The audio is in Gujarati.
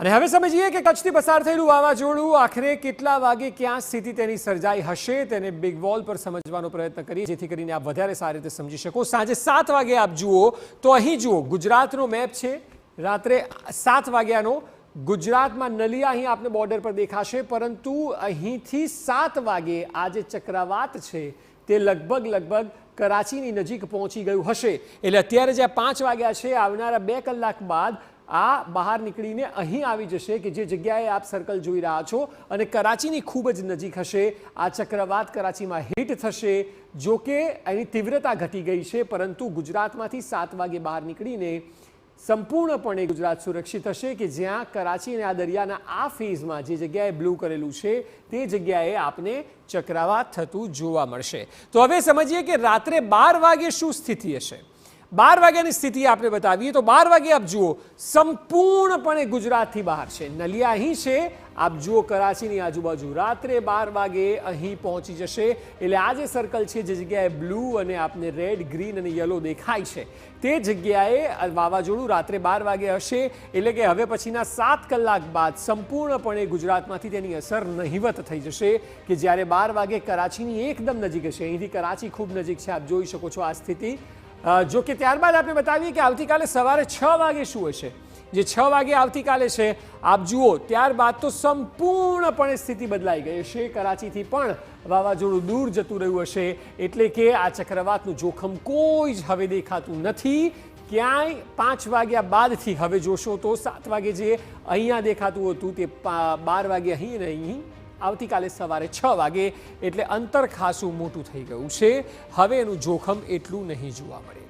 અને હવે સમજીએ કે કચ્છથી પસાર થયેલું વાવાઝોડું આખરે કેટલા વાગે ક્યાં સ્થિતિ તેની સર્જાઈ હશે તેને બિગ વોલ પર સમજવાનો પ્રયત્ન કરીએ જેથી કરીને આપ વધારે સારી રીતે સમજી શકો। સાંજે 7 વાગે આપ જુઓ તો અહીં જુઓ ગુજરાતનો મેપ છે। રાત્રે 7 વાગ્યાનો ગુજરાતમાં નલિયા અહીં આપને બોર્ડર પર દેખાશે, પરંતુ અહીંથી 7 વાગે આ જે ચક્રવાત છે તે લગભગ કરાચીની નજીક પહોંચી ગયું હશે। એટલે અત્યારે જે 5 વાગ્યા છે આવનારા 2 કલાક બાદ આ બહાર નીકળીને અહીં આવી જશે કે જે જગ્યાએ આપ સર્કલ જોઈ રહ્યા છો અને કરાચીની ખૂબ જ નજીક હશે। આ ચક્રવાત કરાચીમાં હિટ થશે। જો કે એની તીવ્રતા ઘટી ગઈ છે, પરંતુ ગુજરાતમાંથી 7 વાગે બહાર નીકળીને સંપૂર્ણપણે ગુજરાત સુરક્ષિત હશે કે જ્યાં કરાચી અને આ દરિયાના આ ફેઝમાં જે જગ્યાએ બ્લુ કરેલું છે તે જગ્યાએ આપને ચક્રવાત થતું જોવા મળશે। તો હવે સમજીએ કે રાત્રે 12 વાગે શું સ્થિતિ હશે। 12 વાગ્યાની સ્થિતિ આપણે બતાવીએ તો 12 વાગે આપ જુઓ સંપૂર્ણપણે ગુજરાતથી બહાર છે। નલિયા અહીં છે, આપ જુઓ કરાચીની આજુબાજુ રાત્રે 12 વાગે અહીં પહોંચી જશે। એટલે આ જે સર્કલ છે જે જગ્યાએ બ્લુ અને આપને રેડ, ગ્રીન અને યલો દેખાય છે તે જગ્યાએ વાવાઝોડું રાત્રે 12 વાગે હશે। એટલે કે હવે પછીના 7 કલાક બાદ સંપૂર્ણપણે ગુજરાતમાંથી તેની અસર નહિવત થઈ જશે કે જ્યારે 12 વાગે કરાચીની એકદમ નજીક હશે। અહીંથી કરાચી ખૂબ નજીક છે, આપ જોઈ શકો છો આ સ્થિતિ। જો કે ત્યારબાદ આપણે બતાવીએ કે આવતીકાલે સવારે 6 વાગે શું હશે। જે 6 વાગે આવતીકાલે છે આપ જુઓ ત્યારબાદ તો સંપૂર્ણપણે સ્થિતિ બદલાઈ ગઈ હશે। કરાચીથી પણ વાવાઝોડું દૂર જતું રહ્યું હશે, એટલે કે આ ચક્રવાતનું જોખમ કોઈ જ હવે દેખાતું નથી ક્યાંય। 5 વાગ્યા બાદથી હવે જોશો તો 7 વાગે જે અહીંયા દેખાતું હતું તે 12 વાગે અહીં અને અહીં આવતીકાલે સવારે 6 વાગે, એટલે અંતર ખાસું મોટું થઈ ગયું છે। હવે એનું જોખમ એટલું નહીં જોવા મળે।